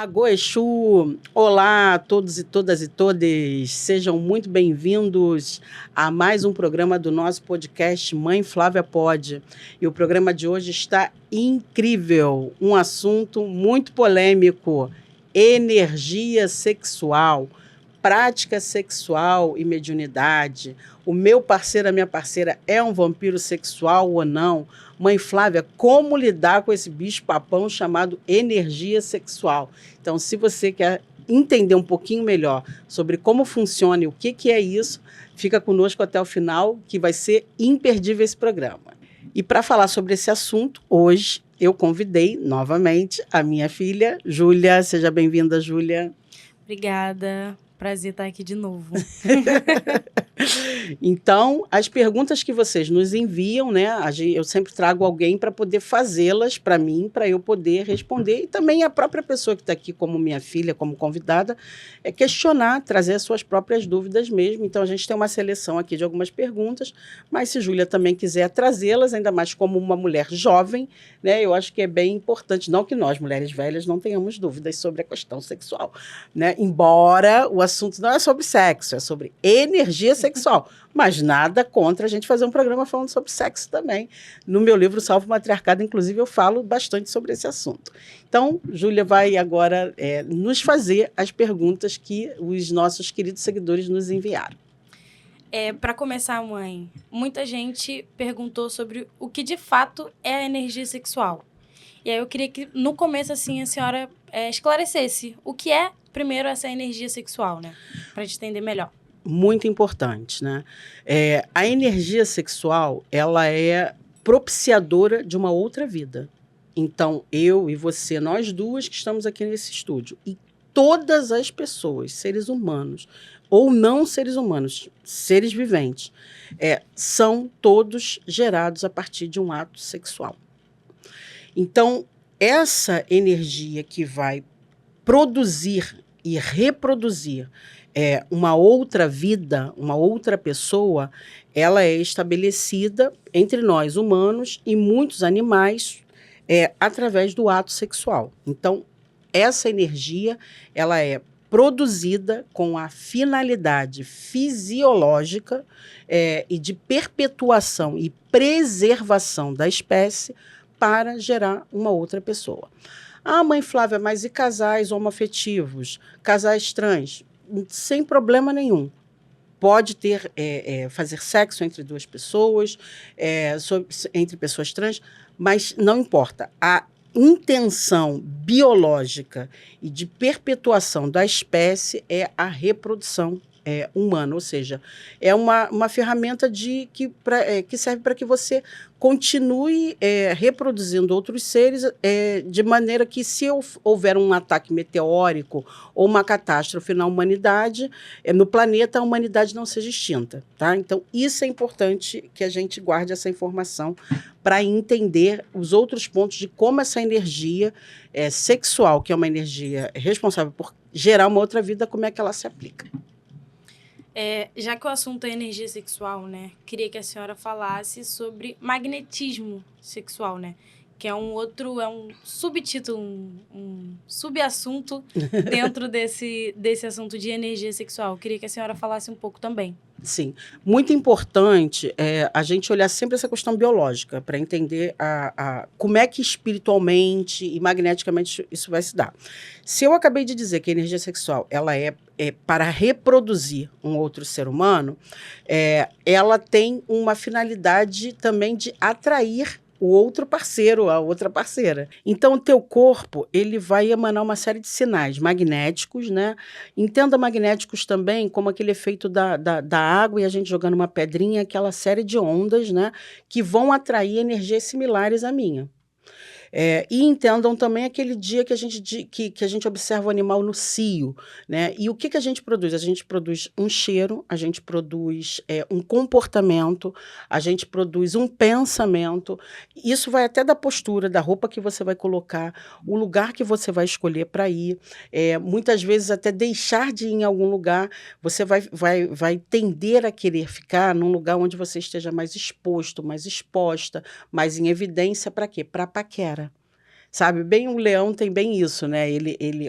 Agô Exu, olá a todos e todas e todes, sejam muito bem-vindos a mais um programa do nosso podcast Mãe Flávia Pode. E o programa de hoje está incrível, um assunto muito polêmico, energia sexual, prática sexual e mediunidade. O meu parceiro, a minha parceira é um vampiro sexual ou não? Mãe Flávia, como lidar com esse bicho-papão chamado energia sexual? Então, se você quer entender um pouquinho melhor sobre como funciona e o que é isso, fica conosco até o final, que vai ser imperdível esse programa. E para falar sobre esse assunto, hoje eu convidei novamente a minha filha, Júlia. Seja bem-vinda, Júlia. Obrigada. Prazer estar aqui de novo. Então, as perguntas que vocês nos enviam, né? Eu sempre trago alguém para poder fazê-las para mim, para eu poder responder. E também a própria pessoa que está aqui como minha filha, como convidada, é questionar, trazer as suas próprias dúvidas mesmo. Então, a gente tem uma seleção aqui de algumas perguntas, mas se Júlia também quiser trazê-las, ainda mais como uma mulher jovem, né? Eu acho que é bem importante, não que nós, mulheres velhas, não tenhamos dúvidas sobre a questão sexual, né? Embora o assunto não é sobre sexo, é sobre energia sexual. Mas nada contra a gente fazer um programa falando sobre sexo também. No meu livro Salve o Matriarcado, inclusive, eu falo bastante sobre esse assunto. Então, Júlia vai agora nos fazer as perguntas que os nossos queridos seguidores nos enviaram. Para começar, mãe, muita gente perguntou sobre o que de fato é a energia sexual. E aí eu queria que, no começo, assim, a senhora esclarecesse o que é, primeiro, essa energia sexual, né? Para a gente entender melhor. Muito importante, né? A energia sexual, ela é propiciadora de uma outra vida. Então, eu e você, nós duas que estamos aqui nesse estúdio, e todas as pessoas, seres humanos ou não seres humanos, seres viventes, são todos gerados a partir de um ato sexual. Então, essa energia que vai produzir e reproduzir uma outra vida, uma outra pessoa, ela é estabelecida entre nós humanos e muitos animais através do ato sexual. Então, essa energia ela é produzida com a finalidade fisiológica e de perpetuação e preservação da espécie para gerar uma outra pessoa. Ah, mãe Flávia, mas e casais homoafetivos, casais trans? Sem problema nenhum. Pode ter, fazer sexo entre duas pessoas, entre pessoas trans, mas não importa. A intenção biológica e de perpetuação da espécie é a reprodução humana, ou seja, é uma ferramenta que serve para que você continue reproduzindo outros seres de maneira que, se houver um ataque meteórico ou uma catástrofe na humanidade, no planeta, a humanidade não seja extinta. Tá? Então, isso é importante que a gente guarde essa informação para entender os outros pontos de como essa energia sexual, que é uma energia responsável por gerar uma outra vida, como é que ela se aplica. Já que o assunto é energia sexual, né? Queria que a senhora falasse sobre magnetismo sexual, né? Que é um subtítulo, um subassunto dentro desse assunto de energia sexual. Queria que a senhora falasse um pouco também. Sim, muito importante a gente olhar sempre essa questão biológica para entender como é que espiritualmente e magneticamente isso vai se dar. Se eu acabei de dizer que a energia sexual ela é para reproduzir um outro ser humano, ela tem uma finalidade também de atrair o outro parceiro, a outra parceira. Então, o teu corpo, ele vai emanar uma série de sinais magnéticos, né? Entenda magnéticos também como aquele efeito da água e a gente jogando uma pedrinha, aquela série de ondas, né? Que vão atrair energias similares à minha. E entendam também aquele dia que a gente observa o animal no cio, né? E o que a gente produz? A gente produz um cheiro, a gente produz um comportamento, a gente produz um pensamento. Isso vai até da postura, da roupa que você vai colocar, o lugar que você vai escolher para ir. Muitas vezes até deixar de ir em algum lugar, você vai tender a querer ficar num lugar onde você esteja mais exposto, mais exposta, mais em evidência. Para quê? Para paquera. Sabe? Bem, o leão tem bem isso, né?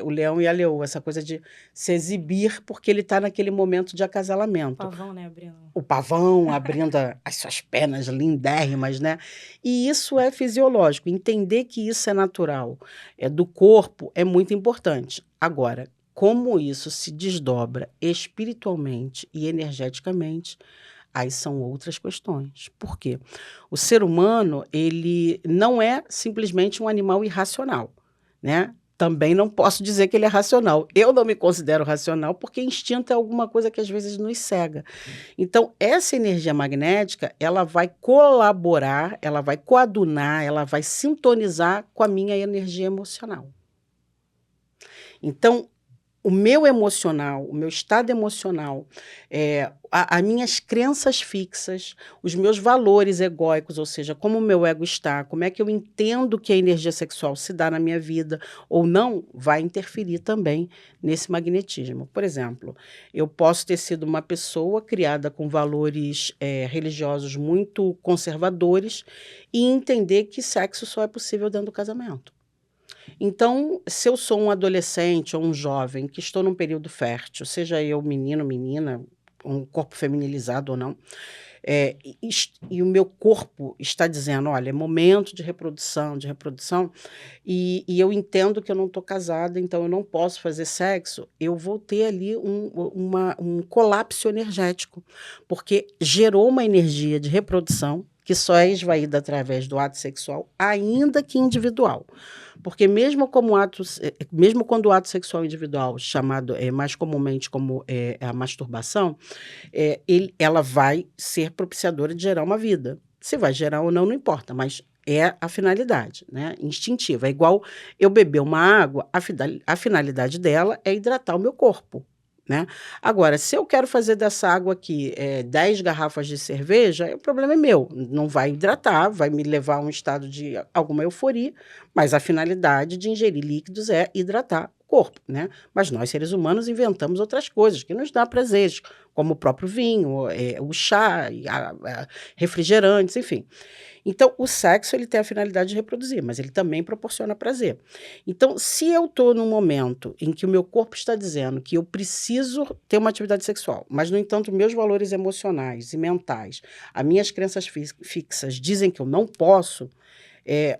O leão e a leoa, essa coisa de se exibir porque ele está naquele momento de acasalamento. Pavão, né, abrindo. O pavão abrindo as suas penas lindérrimas, né? E isso é fisiológico. Entender que isso é natural, é do corpo, é muito importante. Agora, como isso se desdobra espiritualmente e energeticamente, aí são outras questões. Por quê? O ser humano, ele não é simplesmente um animal irracional, né? Também não posso dizer que ele é racional. Eu não me considero racional porque instinto é alguma coisa que às vezes nos cega. Então, essa energia magnética, ela vai colaborar, ela vai coadunar, ela vai sintonizar com a minha energia emocional. Então, o meu emocional, o meu estado emocional, as minhas crenças fixas, os meus valores egóicos, ou seja, como o meu ego está, como é que eu entendo que a energia sexual se dá na minha vida ou não, vai interferir também nesse magnetismo. Por exemplo, eu posso ter sido uma pessoa criada com valores religiosos muito conservadores e entender que sexo só é possível dentro do casamento. Então, se eu sou um adolescente ou um jovem que estou num período fértil, seja eu menino, menina, um corpo feminilizado ou não, e o meu corpo está dizendo, olha, é momento de reprodução, e eu entendo que eu não estou casada, então eu não posso fazer sexo, eu vou ter ali um colapso energético, porque gerou uma energia de reprodução que só é esvaída através do ato sexual, ainda que individual. Porque mesmo quando o ato sexual individual, chamado mais comumente como a masturbação, ela vai ser propiciadora de gerar uma vida. Se vai gerar ou não, não importa, mas é a finalidade, né? Instintiva. É igual eu beber uma água, a finalidade dela é hidratar o meu corpo. Né? Agora, se eu quero fazer dessa água aqui 10 garrafas de cerveja, o problema é meu. Não vai hidratar, vai me levar a um estado de alguma euforia, mas a finalidade de ingerir líquidos é hidratar o corpo. Né? Mas nós, seres humanos, inventamos outras coisas que nos dão prazeres, como o próprio vinho, o chá, refrigerantes, enfim. Então, o sexo ele tem a finalidade de reproduzir, mas ele também proporciona prazer. Então, se eu estou num momento em que o meu corpo está dizendo que eu preciso ter uma atividade sexual, mas, no entanto, meus valores emocionais e mentais, as minhas crenças fixas dizem que eu não posso,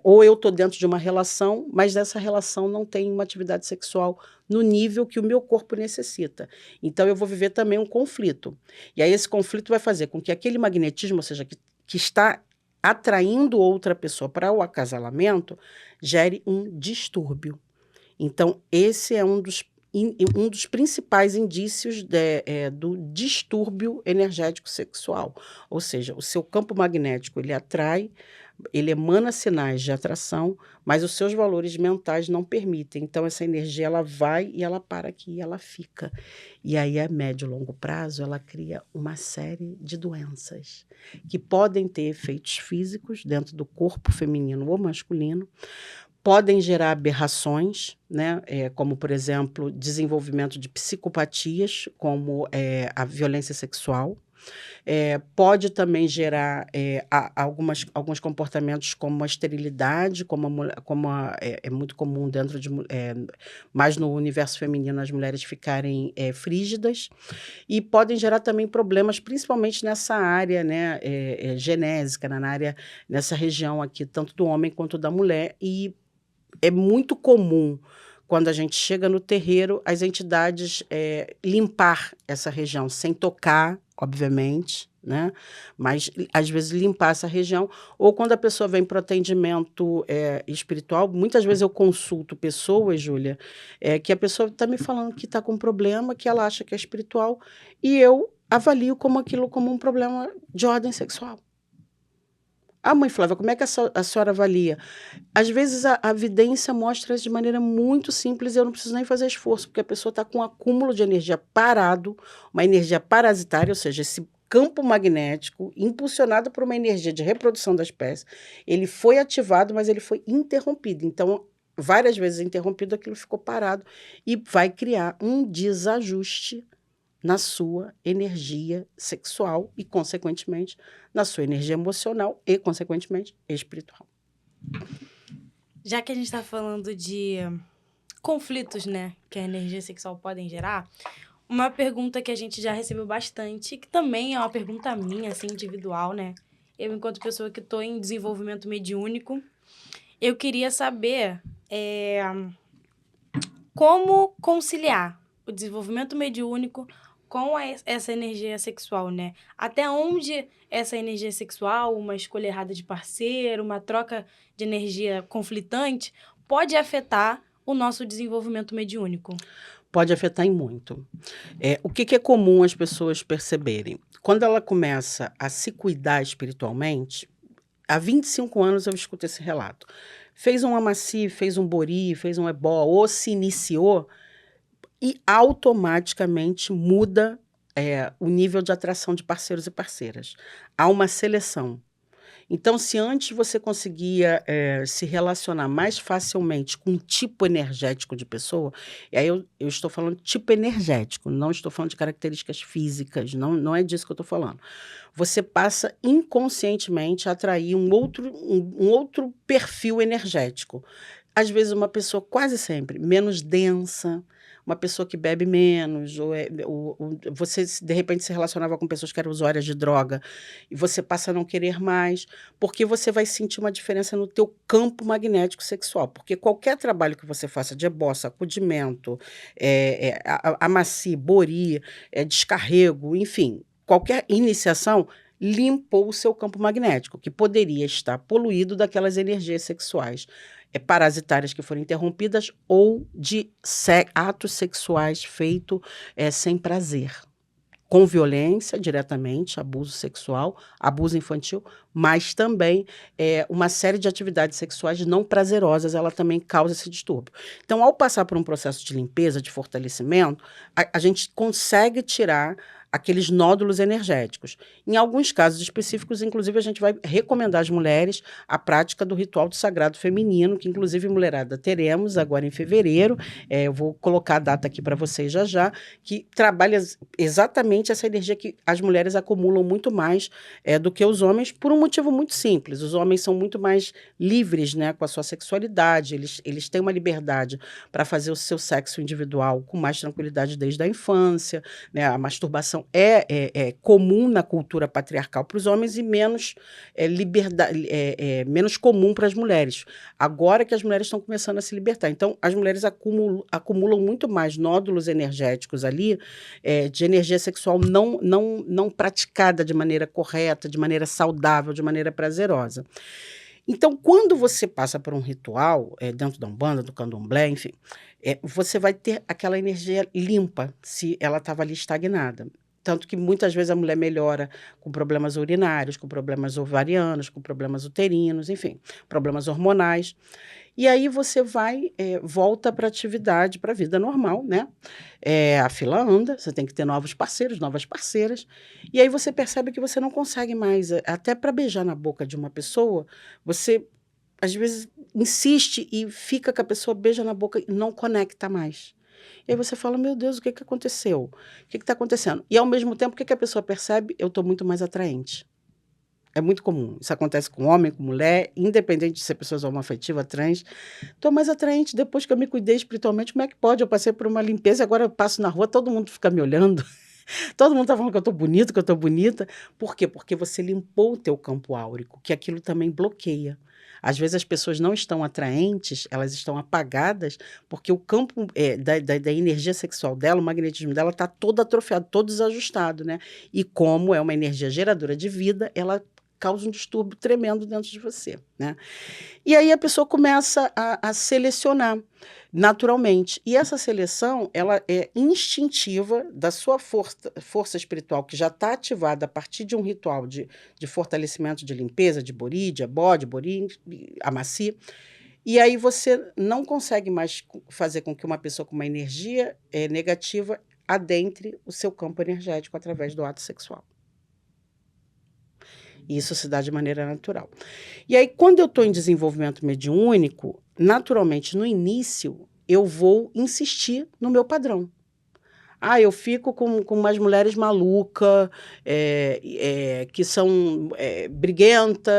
ou eu estou dentro de uma relação, mas dessa relação não tem uma atividade sexual no nível que o meu corpo necessita. Então, eu vou viver também um conflito. E aí, esse conflito vai fazer com que aquele magnetismo, ou seja, que está atraindo outra pessoa para o acasalamento, gere um distúrbio. Então, esse é um dos principais indícios do distúrbio energético sexual. Ou seja, o seu campo magnético, ele atrai, ele emana sinais de atração, mas os seus valores mentais não permitem. Então, essa energia, ela vai e ela para aqui, ela fica. E aí, a médio e longo prazo, ela cria uma série de doenças que podem ter efeitos físicos dentro do corpo feminino ou masculino, podem gerar aberrações, né? Como, por exemplo, desenvolvimento de psicopatias, como a violência sexual. Pode também gerar alguns comportamentos como a esterilidade, é muito comum mais no universo feminino, as mulheres ficarem frígidas, e podem gerar também problemas, principalmente nessa área, né, genésica, nessa região aqui, tanto do homem quanto da mulher, e é muito comum, quando a gente chega no terreiro, as entidades limpar essa região, sem tocar, obviamente, né? Mas, às vezes, limpar essa região. Ou quando a pessoa vem para o atendimento espiritual, muitas vezes eu consulto pessoas, Júlia, que a pessoa está me falando que está com um problema, que ela acha que é espiritual, e eu avalio aquilo como um problema de ordem sexual. Ah, mãe Flávia, como é que a senhora avalia? Às vezes a evidência mostra isso de maneira muito simples e eu não preciso nem fazer esforço, porque a pessoa está com um acúmulo de energia parado, uma energia parasitária, ou seja, esse campo magnético, impulsionado por uma energia de reprodução da espécie, ele foi ativado, mas ele foi interrompido. Então, várias vezes interrompido, aquilo ficou parado e vai criar um desajuste na sua energia sexual e, consequentemente, na sua energia emocional e, consequentemente, espiritual. Já que a gente está falando de conflitos, né, que a energia sexual podem gerar, uma pergunta que a gente já recebeu bastante, que também é uma pergunta minha, assim, individual, né? Eu, enquanto pessoa que estou em desenvolvimento mediúnico, eu queria saber como conciliar o desenvolvimento mediúnico com essa energia sexual, né? Até onde essa energia sexual, uma escolha errada de parceiro, uma troca de energia conflitante, pode afetar o nosso desenvolvimento mediúnico? Pode afetar em muito. O que que é comum as pessoas perceberem? Quando ela começa a se cuidar espiritualmente, há 25 anos eu escuto esse relato. Fez um amaci, fez um bori, fez um ebó, ou se iniciou, e automaticamente muda o nível de atração de parceiros e parceiras. Há uma seleção. Então, se antes você conseguia se relacionar mais facilmente com um tipo energético de pessoa, e aí eu estou falando de tipo energético, não estou falando de características físicas, não é disso que eu estou falando. Você passa inconscientemente a atrair um outro perfil energético. Às vezes, uma pessoa quase sempre menos densa, uma pessoa que bebe menos, você de repente se relacionava com pessoas que eram usuárias de droga, e você passa a não querer mais, porque você vai sentir uma diferença no teu campo magnético sexual. Porque qualquer trabalho que você faça de ebó, sacudimento, amaci, bori, descarrego, enfim, qualquer iniciação limpou o seu campo magnético, que poderia estar poluído daquelas energias sexuais parasitárias que foram interrompidas ou de atos sexuais feitos sem prazer. Com violência, diretamente, abuso sexual, abuso infantil, mas também uma série de atividades sexuais não prazerosas, ela também causa esse distúrbio. Então, ao passar por um processo de limpeza, de fortalecimento, a gente consegue tirar aqueles nódulos energéticos. Em alguns casos específicos, inclusive, a gente vai recomendar às mulheres a prática do ritual do sagrado feminino, que inclusive, mulherada, teremos agora em fevereiro, eu vou colocar a data aqui para vocês já já, que trabalha exatamente essa energia que as mulheres acumulam muito mais do que os homens, por um motivo muito simples. Os homens são muito mais livres, né, com a sua sexualidade, eles têm uma liberdade para fazer o seu sexo individual com mais tranquilidade desde a infância, né? A masturbação é comum na cultura patriarcal para os homens e menos, menos comum para as mulheres. Agora que as mulheres estão começando a se libertar. Então, as mulheres acumulam muito mais nódulos energéticos ali, de energia sexual não praticada de maneira correta, de maneira saudável, de maneira prazerosa. Então, quando você passa por um ritual, dentro da Umbanda, do Candomblé, enfim, você vai ter aquela energia limpa, se ela estava ali estagnada. Tanto que muitas vezes a mulher melhora com problemas urinários, com problemas ovarianos, com problemas uterinos, enfim, problemas hormonais. E aí você volta para a atividade, para a vida normal, né? A fila anda, você tem que ter novos parceiros, novas parceiras. E aí você percebe que você não consegue mais, até para beijar na boca de uma pessoa, você às vezes insiste e fica com a pessoa, beija na boca e não conecta mais. E aí você fala, meu Deus, o que que aconteceu? O que está acontecendo? E ao mesmo tempo, o que que a pessoa percebe? Eu estou muito mais atraente. É muito comum. Isso acontece com homem, com mulher, independente de ser pessoas homoafetiva, trans. Estou mais atraente depois que eu me cuidei espiritualmente. Como é que pode? Eu passei por uma limpeza e agora eu passo na rua, todo mundo fica me olhando. Todo mundo está falando que eu estou bonito, que eu estou bonita. Por quê? Porque você limpou o teu campo áurico, que aquilo também bloqueia. Às vezes as pessoas não estão atraentes, elas estão apagadas, porque o campo da energia sexual dela, o magnetismo dela está todo atrofiado, todo desajustado, né? E como é uma energia geradora de vida, ela causa um distúrbio tremendo dentro de você, né? E aí a pessoa começa a selecionar naturalmente. E essa seleção, ela é instintiva da sua força espiritual, que já está ativada a partir de um ritual de fortalecimento, de limpeza, de bori, de ebó, de bori, amaci. E aí você não consegue mais fazer com que uma pessoa com uma energia negativa adentre o seu campo energético através do ato sexual. E isso se dá de maneira natural. E aí, quando eu estou em desenvolvimento mediúnico, naturalmente, no início, eu vou insistir no meu padrão. Ah, eu fico com umas mulheres malucas, que são briguentas,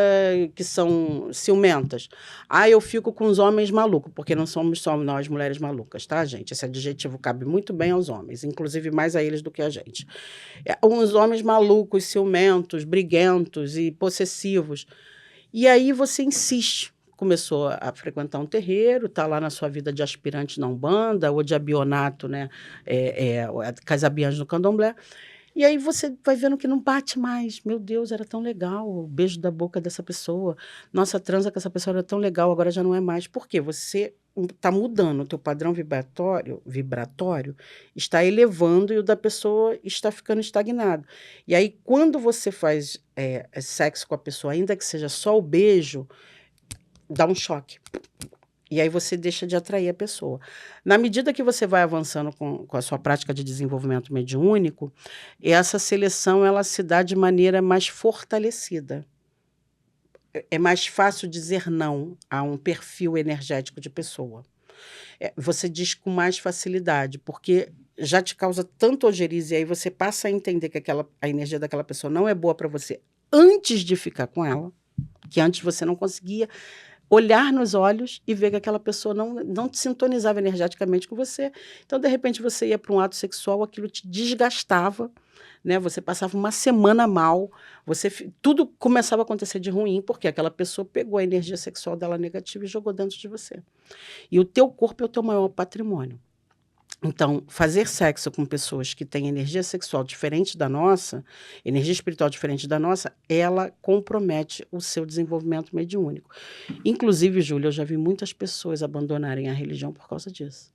que são ciumentas. Ah, eu fico com os homens malucos, porque não somos só nós mulheres malucas, tá, gente? Esse adjetivo cabe muito bem aos homens, inclusive mais a eles do que a gente. Uns homens malucos, ciumentos, briguentos e possessivos. E aí você insiste. Começou a frequentar um terreiro, está lá na sua vida de aspirante na Umbanda ou de abionato, né? Casabianjo no Candomblé. E aí você vai vendo que não bate mais. Meu Deus, era tão legal o beijo da boca dessa pessoa. Nossa, a transa com essa pessoa era tão legal, agora já não é mais. Por quê? Você está mudando o teu padrão vibratório está elevando e o da pessoa está ficando estagnado. E aí, quando você faz sexo com a pessoa, ainda que seja só o beijo, dá um choque. E aí você deixa de atrair a pessoa. Na medida que você vai avançando com a sua prática de desenvolvimento mediúnico, essa seleção ela se dá de maneira mais fortalecida. É mais fácil dizer não a um perfil energético de pessoa. Você diz com mais facilidade, porque já te causa tanto ojeriza, e aí você passa a entender que a energia daquela pessoa não é boa para você antes de ficar com ela, que antes você não conseguia olhar nos olhos e ver que aquela pessoa não te sintonizava energeticamente com você. Então, de repente, você ia para um ato sexual, aquilo te desgastava, né? Você passava uma semana mal, tudo começava a acontecer de ruim, porque aquela pessoa pegou a energia sexual dela negativa e jogou dentro de você. E o teu corpo é o teu maior patrimônio. Então, fazer sexo com pessoas que têm energia sexual diferente da nossa, energia espiritual diferente da nossa, ela compromete o seu desenvolvimento mediúnico. Inclusive, Júlia, eu já vi muitas pessoas abandonarem a religião por causa disso.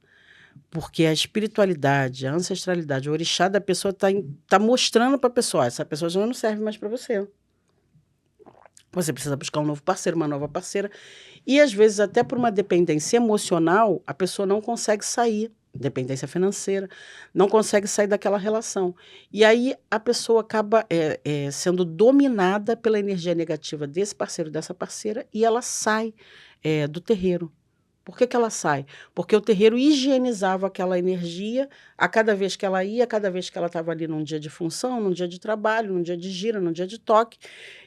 Porque a espiritualidade, a ancestralidade, o orixá da pessoa está mostrando para a pessoa, essa pessoa já não serve mais para você. Você precisa buscar um novo parceiro, uma nova parceira. E, às vezes, até por uma dependência emocional, a pessoa não consegue sair, dependência financeira, não consegue sair daquela relação. E aí a pessoa acaba sendo dominada pela energia negativa desse parceiro, dessa parceira, e ela sai do terreiro. Por que ela sai? Porque o terreiro higienizava aquela energia a cada vez que ela ia, a cada vez que ela estava ali num dia de função, num dia de trabalho, num dia de gira, num dia de toque,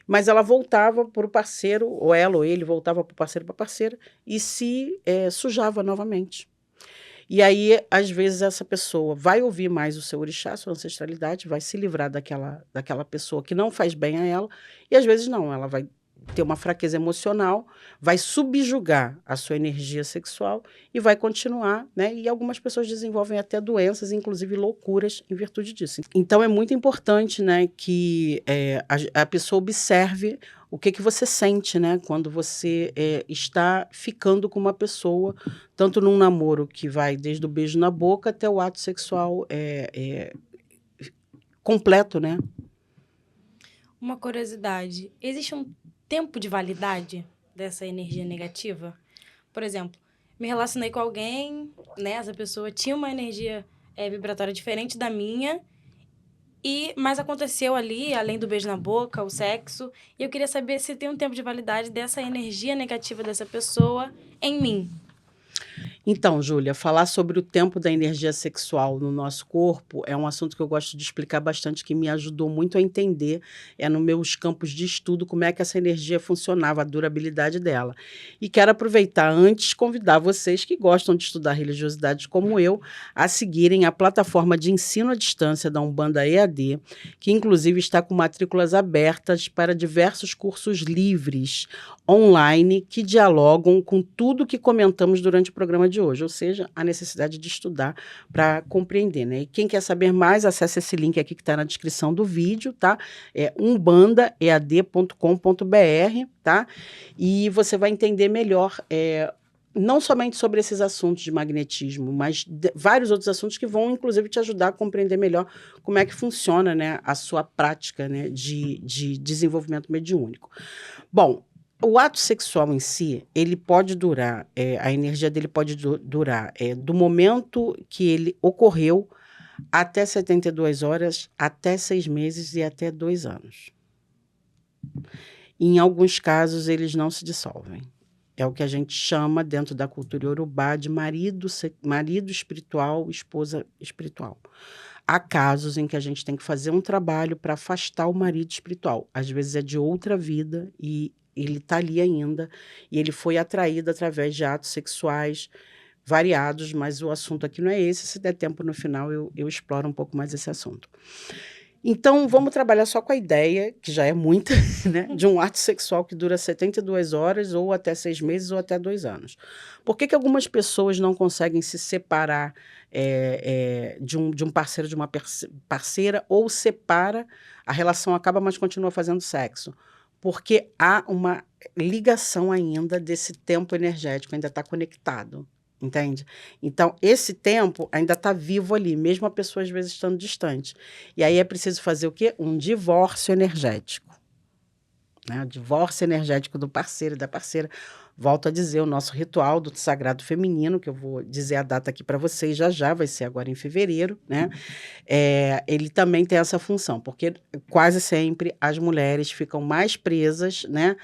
mas ela voltava para o parceiro, ou ela ou ele voltava para o parceiro, para a parceira, e se sujava novamente. E aí, às vezes, essa pessoa vai ouvir mais o seu orixá, a sua ancestralidade, vai se livrar daquela pessoa que não faz bem a ela, e às vezes não, ela vai ter uma fraqueza emocional, vai subjugar a sua energia sexual e vai continuar, né? E algumas pessoas desenvolvem até doenças, inclusive loucuras, em virtude disso. Então, é muito importante, né, que a pessoa observe o que você sente, né, quando você está ficando com uma pessoa, tanto num namoro que vai desde o beijo na boca até o ato sexual completo, né? Uma curiosidade, existe um tempo de validade dessa energia negativa? Por exemplo, me relacionei com alguém, né? Essa pessoa tinha uma energia vibratória diferente da minha, mas aconteceu ali, além do beijo na boca, o sexo, e eu queria saber se tem um tempo de validade dessa energia negativa dessa pessoa em mim. Então, Júlia, falar sobre o tempo da energia sexual no nosso corpo é um assunto que eu gosto de explicar bastante, que me ajudou muito a entender, nos meus campos de estudo, como é que essa energia funcionava, a durabilidade dela. E quero aproveitar antes convidar vocês que gostam de estudar religiosidade como eu, a seguirem a plataforma de ensino à distância da Umbanda EAD, que inclusive está com matrículas abertas para diversos cursos livres, online, que dialogam com tudo que comentamos durante o programa de hoje, ou seja, a necessidade de estudar para compreender, né? E quem quer saber mais, acesse esse link aqui que está na descrição do vídeo, tá? É umbandaead.com.br, tá? E você vai entender melhor não somente sobre esses assuntos de magnetismo, mas vários outros assuntos que vão, inclusive, te ajudar a compreender melhor como é que funciona, né, a sua prática, né, de desenvolvimento mediúnico. Bom, o ato sexual em si, ele pode durar, a energia dele pode durar do momento que ele ocorreu até 72 horas, até 6 meses e até 2 anos. Em alguns casos, eles não se dissolvem. É o que a gente chama, dentro da cultura iorubá, de marido espiritual, esposa espiritual. Há casos em que a gente tem que fazer um trabalho para afastar o marido espiritual. Às vezes é de outra vida e ele está ali ainda, e ele foi atraído através de atos sexuais variados, mas o assunto aqui não é esse. Se der tempo no final, eu exploro um pouco mais esse assunto. Então, vamos trabalhar só com a ideia, que já é muita, né, de um ato sexual que dura 72 horas, ou até 6 meses, ou até 2 anos. Por que algumas pessoas não conseguem se separar de um parceiro, de uma parceira, ou separa, a relação acaba, mas continua fazendo sexo? Porque há uma ligação ainda desse tempo energético, ainda está conectado. Entende? Então, esse tempo ainda está vivo ali, mesmo a pessoa às vezes estando distante. E aí é preciso fazer o quê? Um divórcio energético. Né? O divórcio energético do parceiro e da parceira. Volto a dizer, o nosso ritual do sagrado feminino, que eu vou dizer a data aqui para vocês já, vai ser agora em fevereiro, né? Ele também tem essa função, porque quase sempre as mulheres ficam mais presas, né,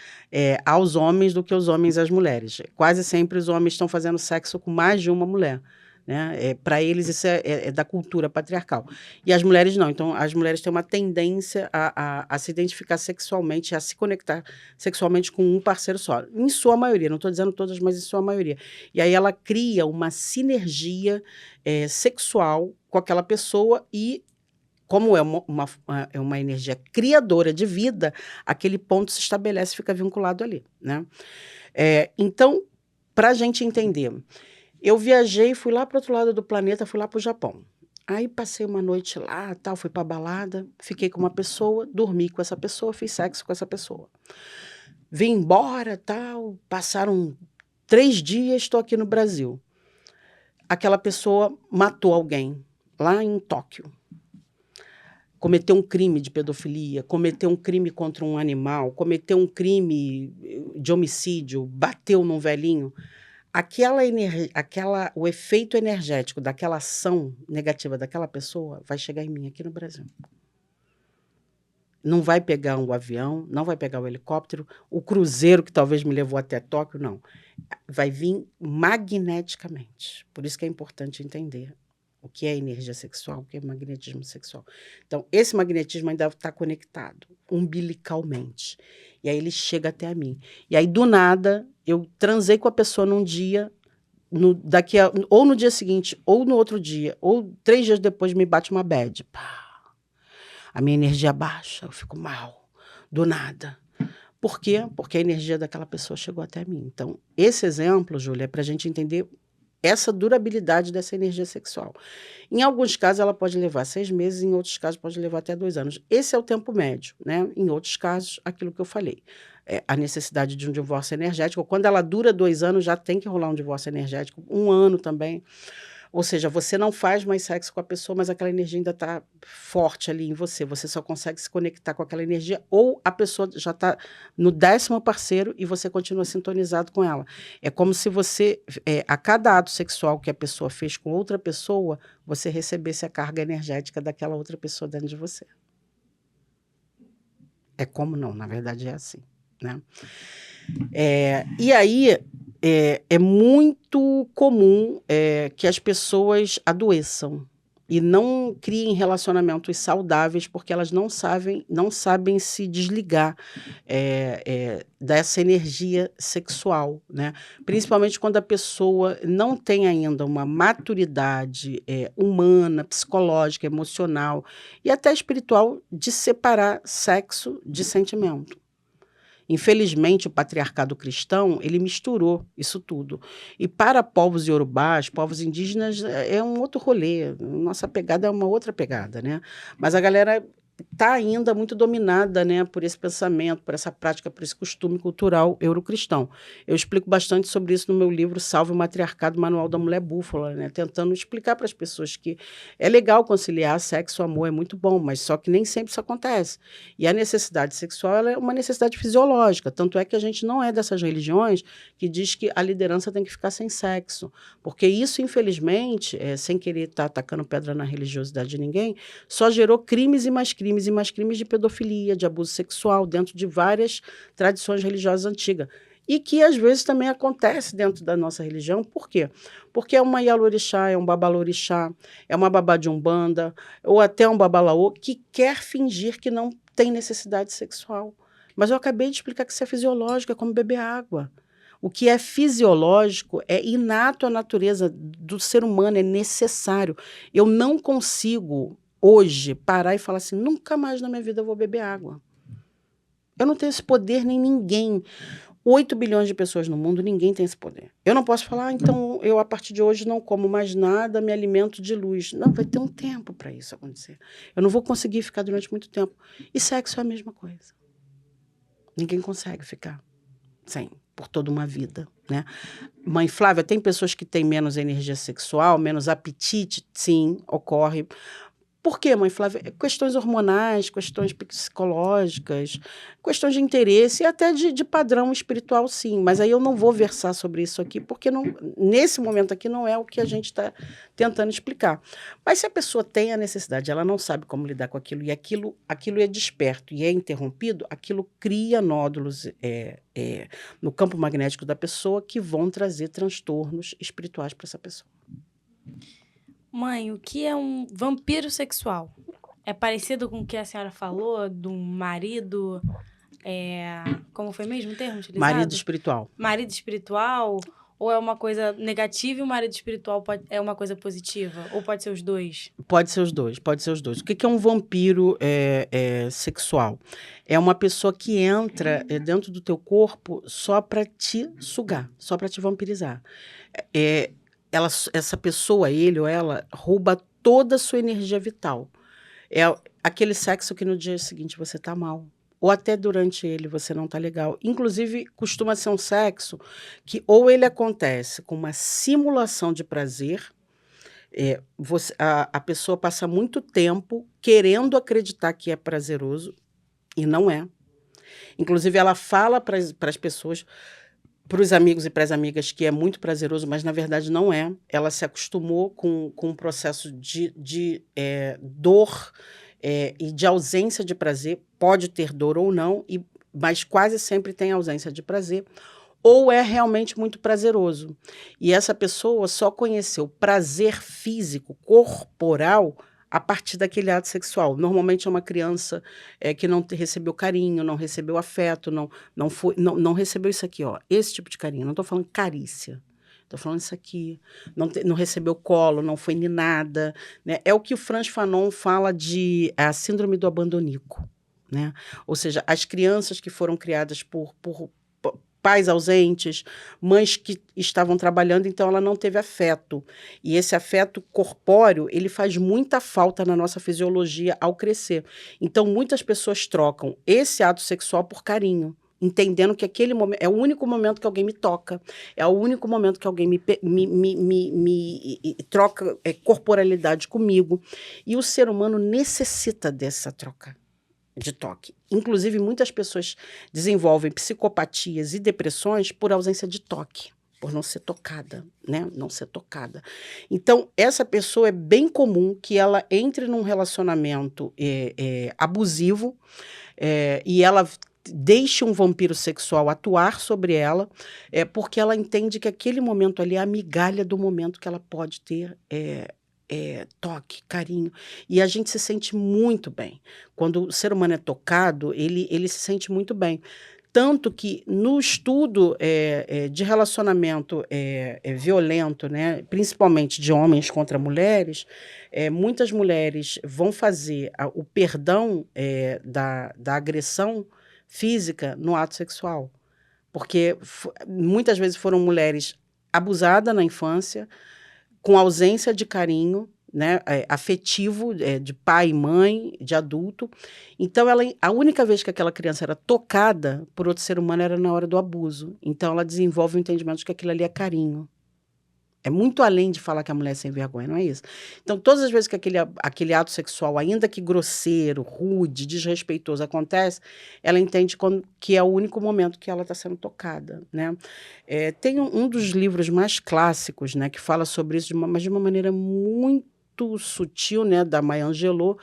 aos homens do que os homens às mulheres. Quase sempre os homens estão fazendo sexo com mais de uma mulher. Né? Para eles isso é da cultura patriarcal. E as mulheres não. Então, as mulheres têm uma tendência a se identificar sexualmente, a se conectar sexualmente com um parceiro só. Em sua maioria, não estou dizendo todas, mas em sua maioria. E aí ela cria uma sinergia sexual com aquela pessoa e, como é uma energia criadora de vida, aquele ponto se estabelece e fica vinculado ali. Né? Então, para a gente entender... Eu viajei, fui lá para o outro lado do planeta, fui lá para o Japão. Aí passei uma noite lá, tal, fui para a balada, fiquei com uma pessoa, dormi com essa pessoa, fiz sexo com essa pessoa. Vim embora, tal, passaram 3 dias, estou aqui no Brasil. Aquela pessoa matou alguém lá em Tóquio. Cometeu um crime de pedofilia, cometeu um crime contra um animal, cometeu um crime de homicídio, bateu num velhinho. O efeito energético daquela ação negativa daquela pessoa vai chegar em mim aqui no Brasil. Não vai pegar um avião, não vai pegar o helicóptero, o cruzeiro que talvez me levou até Tóquio, não. Vai vir magneticamente. Por isso que é importante entender o que é energia sexual, o que é magnetismo sexual. Então, esse magnetismo ainda está conectado umbilicalmente. E aí ele chega até a mim. E aí, do nada, eu transei com a pessoa num dia, ou no dia seguinte, ou no outro dia, ou 3 dias depois me bate uma bad. Pá. A minha energia baixa, eu fico mal, do nada. Por quê? Porque a energia daquela pessoa chegou até mim. Então, esse exemplo, Júlia, é para a gente entender essa durabilidade dessa energia sexual. Em alguns casos, ela pode levar 6 meses, em outros casos, pode levar até 2 anos. Esse é o tempo médio, né? Em outros casos, aquilo que eu falei. A necessidade de um divórcio energético. Quando ela dura 2 anos, já tem que rolar um divórcio energético. 1 ano também. Ou seja, você não faz mais sexo com a pessoa, mas aquela energia ainda está forte ali em você. Você só consegue se conectar com aquela energia, ou a pessoa já está no 10º parceiro e você continua sintonizado com ela. É como se você, a cada ato sexual que a pessoa fez com outra pessoa, você recebesse a carga energética daquela outra pessoa dentro de você. É como não, na verdade é assim. Né? E aí é muito comum que as pessoas adoeçam e não criem relacionamentos saudáveis porque elas não sabem se desligar dessa energia sexual, né? Principalmente quando a pessoa não tem ainda uma maturidade humana, psicológica, emocional e até espiritual de separar sexo de sentimento. Infelizmente, o patriarcado cristão, ele misturou isso tudo. E para povos iorubás, povos indígenas, é um outro rolê. Nossa pegada é uma outra pegada, né? Mas a galera está ainda muito dominada, né, por esse pensamento, por essa prática, por esse costume cultural eurocristão. Eu explico bastante sobre isso no meu livro Salve o Matriarcado, Manual da Mulher Búfala, né, tentando explicar para as pessoas que é legal conciliar sexo e amor, é muito bom, mas só que nem sempre isso acontece. E a necessidade sexual ela é uma necessidade fisiológica, tanto é que a gente não é dessas religiões que diz que a liderança tem que ficar sem sexo, porque isso, infelizmente, sem querer estar atacando pedra na religiosidade de ninguém, só gerou crimes e mais crimes de pedofilia, de abuso sexual, dentro de várias tradições religiosas antigas. e que às vezes também acontece dentro da nossa religião. Por quê? Porque é uma Yalorixá, é um babalorixá, é uma babá de umbanda, ou até um babalaô que quer fingir que não tem necessidade sexual. Mas eu acabei de explicar que isso é fisiológico, é como beber água. O que é fisiológico é inato à natureza do ser humano, é necessário. Eu não consigo, hoje, parar e falar assim, nunca mais na minha vida eu vou beber água. Eu não tenho esse poder, nem ninguém. 8 bilhões de pessoas no mundo, ninguém tem esse poder. Eu não posso falar, então, eu a partir de hoje não como mais nada, me alimento de luz. Não, vai ter um tempo para isso acontecer. Eu não vou conseguir ficar durante muito tempo. E sexo é a mesma coisa. Ninguém consegue ficar sem, por toda uma vida, né? Mãe Flávia, tem pessoas que têm menos energia sexual, menos apetite? Sim, ocorre. Por quê, mãe Flávia? Questões hormonais, questões psicológicas, questões de interesse e até de padrão espiritual, sim. Mas aí eu não vou versar sobre isso aqui, porque não, nesse momento aqui não é o que a gente está tentando explicar. Mas se a pessoa tem a necessidade, ela não sabe como lidar com aquilo, e aquilo é desperto e é interrompido, aquilo cria nódulos no campo magnético da pessoa que vão trazer transtornos espirituais para essa pessoa. Mãe, o que é um vampiro sexual? É parecido com o que a senhora falou, de um marido... como foi mesmo o termo utilizado? Marido espiritual. Marido espiritual? Ou é uma coisa negativa e o marido espiritual é uma coisa positiva? Ou pode ser os dois? Pode ser os dois, pode ser os dois. O que é um vampiro sexual? É uma pessoa que entra dentro do teu corpo só para te sugar, só para te vampirizar. Essa pessoa, ele ou ela, rouba toda a sua energia vital. É aquele sexo que no dia seguinte você tá mal. Ou até durante ele você não tá legal. Inclusive, costuma ser um sexo que ou ele acontece com uma simulação de prazer, a pessoa passa muito tempo querendo acreditar que é prazeroso e não é. Inclusive, ela fala para as pessoas, para os amigos e para as amigas, que é muito prazeroso, mas na verdade não é. Ela se acostumou com um processo de dor e de ausência de prazer. Pode ter dor ou não, mas quase sempre tem ausência de prazer. Ou é realmente muito prazeroso. E essa pessoa só conheceu prazer físico, corporal, a partir daquele ato sexual. Normalmente é uma criança que não recebeu carinho, não recebeu afeto, não recebeu isso aqui, ó, esse tipo de carinho. Não estou falando carícia, estou falando isso aqui. Não recebeu colo, não foi ninada. Né? É o que o Frantz Fanon fala de a síndrome do abandonico. Né? Ou seja, as crianças que foram criadas por pais ausentes, mães que estavam trabalhando, então ela não teve afeto. E esse afeto corpóreo, ele faz muita falta na nossa fisiologia ao crescer. Então, muitas pessoas trocam esse ato sexual por carinho, entendendo que aquele momento é o único momento que alguém me toca, é o único momento que alguém me troca corporalidade comigo. E o ser humano necessita dessa troca de toque. Inclusive, muitas pessoas desenvolvem psicopatias e depressões por ausência de toque, por não ser tocada, né? Não ser tocada. Então, essa pessoa é bem comum que ela entre num relacionamento abusivo e ela deixe um vampiro sexual atuar sobre ela, porque ela entende que aquele momento ali é a migalha do momento que ela pode ter toque, carinho. E a gente se sente muito bem. Quando o ser humano é tocado, ele se sente muito bem. Tanto que no estudo de relacionamento violento, né, principalmente de homens contra mulheres, muitas mulheres vão fazer o perdão da agressão física no ato sexual. Porque muitas vezes foram mulheres abusadas na infância, com ausência de carinho, né, afetivo, de pai e mãe, de adulto. Então, a única vez que aquela criança era tocada por outro ser humano era na hora do abuso. Então, ela desenvolve o entendimento de que aquilo ali é carinho. É muito além de falar que a mulher é sem vergonha, não é isso? Então, todas as vezes que aquele ato sexual, ainda que grosseiro, rude, desrespeitoso acontece, ela entende que é o único momento que ela está sendo tocada, né? Tem um dos livros mais clássicos, né, que fala sobre isso, mas de uma maneira muito sutil, né, da Maya Angelou,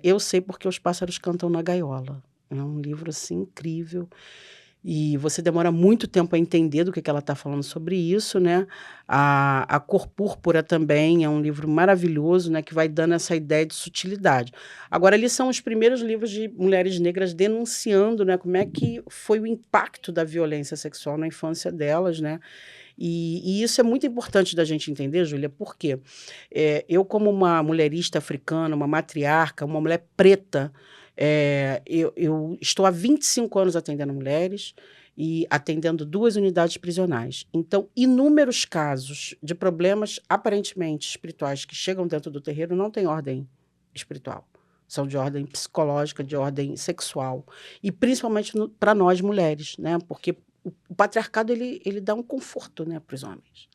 Eu Sei Porque os Pássaros Cantam na Gaiola. É um livro, assim, incrível. E você demora muito tempo a entender do que ela está falando sobre isso, né? A Cor Púrpura também é um livro maravilhoso, né? Que vai dando essa ideia de sutilidade. Agora, eles são os primeiros livros de mulheres negras denunciando, né? Como é que foi o impacto da violência sexual na infância delas, né? E isso é muito importante da gente entender, Júlia, porque eu, como uma mulherista africana, uma matriarca, uma mulher preta, eu estou há 25 anos atendendo mulheres e atendendo 2 unidades prisionais. Então, inúmeros casos de problemas aparentemente espirituais que chegam dentro do terreiro não têm ordem espiritual. São de ordem psicológica, de ordem sexual. E principalmente para nós mulheres, né? Porque o patriarcado ele dá um conforto, né, para os homens.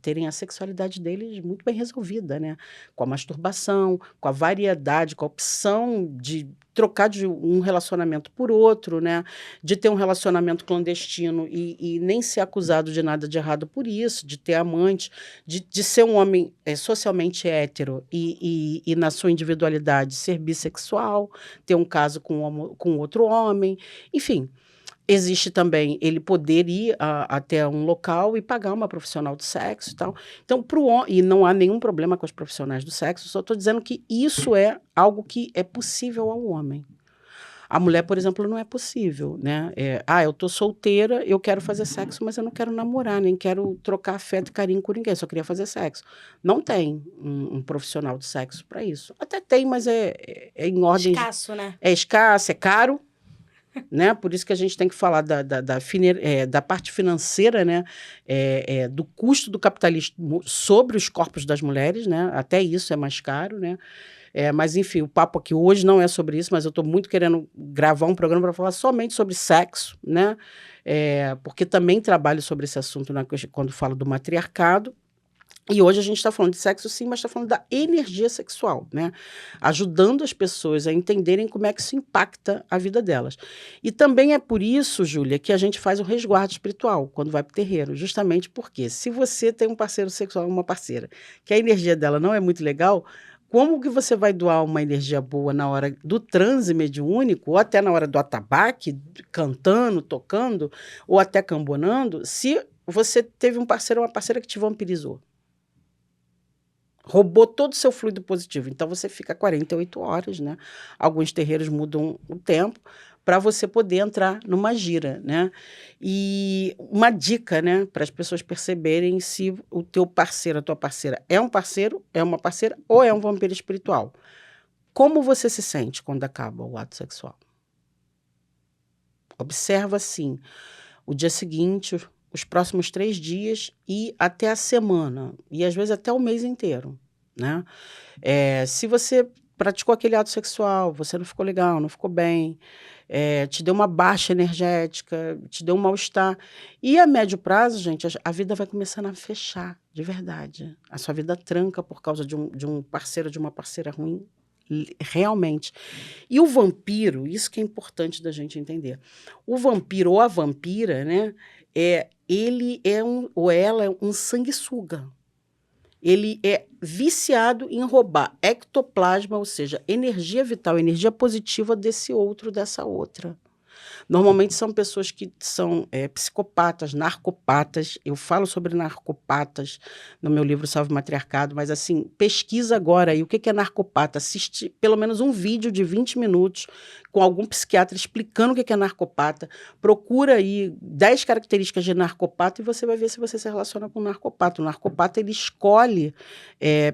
Terem a sexualidade deles muito bem resolvida, né? Com a masturbação, com a variedade, com a opção de trocar de um relacionamento por outro, né? De ter um relacionamento clandestino e nem ser acusado de nada de errado por isso, de ter amante, de ser um homem socialmente hétero e na sua individualidade ser bissexual, ter um caso com outro homem, enfim. Existe também ele poder ir até um local e pagar uma profissional de sexo e tal. Então, e não há nenhum problema com os profissionais do sexo, só estou dizendo que isso é algo que é possível ao homem. A mulher, por exemplo, não é possível, né? Eu estou solteira, eu quero fazer sexo, mas eu não quero namorar, nem quero trocar afeto e carinho com ninguém, só queria fazer sexo. Não tem um profissional de sexo para isso. Até tem, mas é em ordem... Escasso, né? É escasso, é caro. Né? Por isso que a gente tem que falar da parte financeira, né? Do custo do capitalismo sobre os corpos das mulheres, né? Até isso é mais caro, né? Mas, enfim, o papo aqui hoje não é sobre isso, mas eu estou muito querendo gravar um programa para falar somente sobre sexo, né? Porque também trabalho sobre esse assunto quando falo do matriarcado. E hoje a gente está falando de sexo, sim, mas está falando da energia sexual, né? Ajudando as pessoas a entenderem como é que isso impacta a vida delas. E também é por isso, Júlia, que a gente faz o resguardo espiritual quando vai para o terreiro. Justamente porque se você tem um parceiro sexual, uma parceira, que a energia dela não é muito legal, como que você vai doar uma energia boa na hora do transe mediúnico, ou até na hora do atabaque, cantando, tocando, ou até cambonando, se você teve um parceiro ou uma parceira que te vampirizou? Roubou todo o seu fluido positivo. Então, você fica 48 horas, né? Alguns terreiros mudam o tempo para você poder entrar numa gira, né? E uma dica, né? Para as pessoas perceberem se o teu parceiro, a tua parceira é um parceiro, é uma parceira ou é um vampiro espiritual. Como você se sente quando acaba o ato sexual? Observa, assim, o dia seguinte, os próximos 3 dias e até a semana, e às vezes até o mês inteiro, né? Se você praticou aquele ato sexual, você não ficou legal, não ficou bem, te deu uma baixa energética, te deu um mal-estar. E a médio prazo, gente, a vida vai começando a fechar, de verdade. A sua vida tranca por causa de um parceiro, de uma parceira ruim, realmente. E o vampiro, isso que é importante da gente entender. O vampiro ou a vampira, né? Ele ou ela é um sanguessuga. Ele é viciado em roubar ectoplasma, ou seja, energia vital, energia positiva desse outro, dessa outra. Normalmente são pessoas que são psicopatas, narcopatas. Eu falo sobre narcopatas no meu livro Salve Matriarcado, mas assim, pesquisa agora aí o que é narcopata. Assiste pelo menos um vídeo de 20 minutos com algum psiquiatra explicando o que é narcopata. Procura aí 10 características de narcopata e você vai ver se você se relaciona com o narcopata. O narcopata, ele escolhe